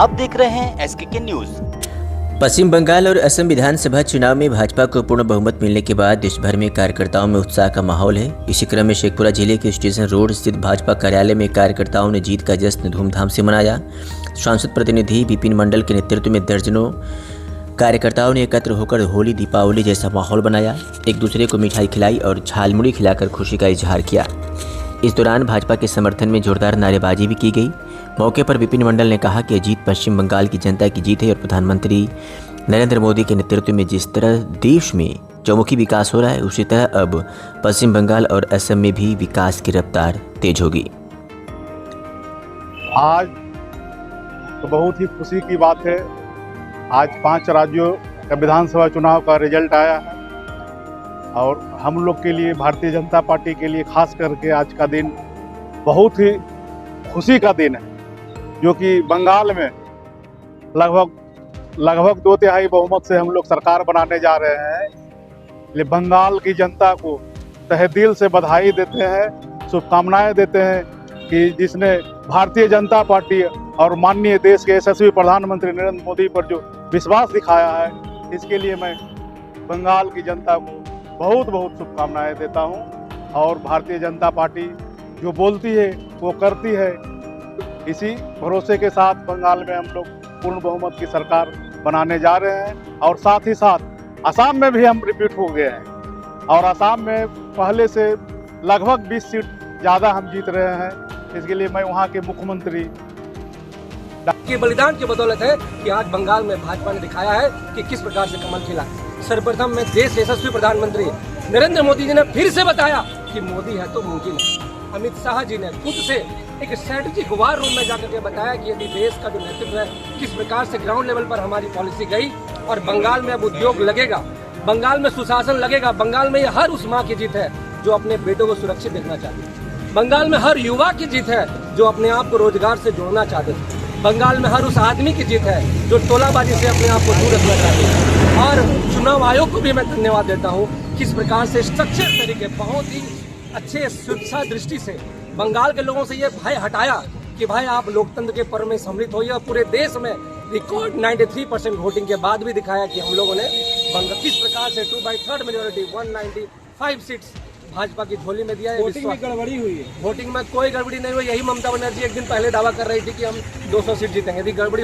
आप देख रहे हैं SKK न्यूज। पश्चिम बंगाल और असम विधानसभा चुनाव में भाजपा को पूर्ण बहुमत मिलने के बाद देश भर में कार्यकर्ताओं में उत्साह का माहौल है। इसी क्रम में शेखपुरा जिले के स्टेशन रोड स्थित भाजपा कार्यालय में कार्यकर्ताओं ने जीत का जश्न धूमधाम से मनाया। सांसद प्रतिनिधि विपिन मंडल के नेतृत्व में दर्जनों कार्यकर्ताओं ने एकत्र होकर होली दीपावली जैसा माहौल बनाया, एक दूसरे को मिठाई खिलाई और झालमुड़ी खिलाकर खुशी का इजहार किया। इस दौरान भाजपा के समर्थन में जोरदार नारेबाजी भी की गई। मौके पर विपिन मंडल ने कहा कि जीत पश्चिम बंगाल की जनता की जीत है और प्रधानमंत्री नरेंद्र मोदी के नेतृत्व में जिस तरह देश में चौमुखी विकास हो रहा है, उसी तरह अब पश्चिम बंगाल और असम में भी विकास की रफ्तार तेज होगी। आज तो बहुत ही खुशी की बात है। आज 5 राज्यों का विधानसभा चुनाव का रिजल्ट आया है और हम लोग के लिए, भारतीय जनता पार्टी के लिए खास करके आज का दिन बहुत ही खुशी का दिन है, जो कि बंगाल में लगभग 2/3 बहुमत से हम लोग सरकार बनाने जा रहे हैं। इसलिए बंगाल की जनता को तहे दिल से बधाई देते हैं, शुभकामनाएं देते हैं कि जिसने भारतीय जनता पार्टी और माननीय देश के यशस्वी प्रधानमंत्री नरेंद्र मोदी पर जो विश्वास दिखाया है, इसके लिए मैं बंगाल की जनता को बहुत बहुत शुभकामनाएं देता हूं। और भारतीय जनता पार्टी जो बोलती है वो करती है। इसी भरोसे के साथ बंगाल में हम लोग पूर्ण बहुमत की सरकार बनाने जा रहे हैं और साथ ही साथ असम में भी हम रिपीट हो गए हैं और असम में पहले से लगभग 20 सीट ज़्यादा हम जीत रहे हैं। इसके लिए मैं वहाँ के मुख्यमंत्री के बलिदान की बदौलत है कि आज बंगाल में भाजपा ने दिखाया है कि किस प्रकार से कमल खिला। सर्वप्रथम में देश यशस्वी प्रधानमंत्री नरेंद्र मोदी जी ने फिर से बताया कि मोदी है तो मुमकिन है। अमित शाह जी ने खुद से एक स्ट्रेटेजिक वार रूम में जाकर के बताया कि यदि देश का जो नेतृत्व है, किस प्रकार से ग्राउंड लेवल पर हमारी पॉलिसी गई और बंगाल में अब उद्योग लगेगा, बंगाल में सुशासन लगेगा। बंगाल में ये हर उस माँ की जीत है जो अपने बेटों को सुरक्षित देखना चाहती है। बंगाल में हर युवा की जीत है जो अपने आप को रोजगार से जोड़ना चाहते थे। बंगाल में हर उस आदमी की जीत है जो टोलाबाजी से अपने आप को दूर रखना चाहते हैं। और चुनाव आयोग को भी मैं धन्यवाद देता हूँ, किस प्रकार से स्ट्रक्चर तरीके, बहुत ही अच्छे सुरक्षा दृष्टि से बंगाल के लोगों से ये भय हटाया कि भाई आप लोकतंत्र के पर्व में सम्मिलित होइए। पूरे देश में रिकॉर्ड 93% वोटिंग के बाद भी दिखाया कि हम लोगों ने किस प्रकार से 2/3 मेजोरिटी 195 सीट्स भाजपा की झोली में दिया है। वोटिंग में गड़बड़ी हुई है? वोटिंग में कोई गड़बड़ी नहीं हुई। यही ममता बनर्जी एक दिन पहले दावा कर रही थी कि हम 200 सीट जीतेंगे। यदि गड़बड़ी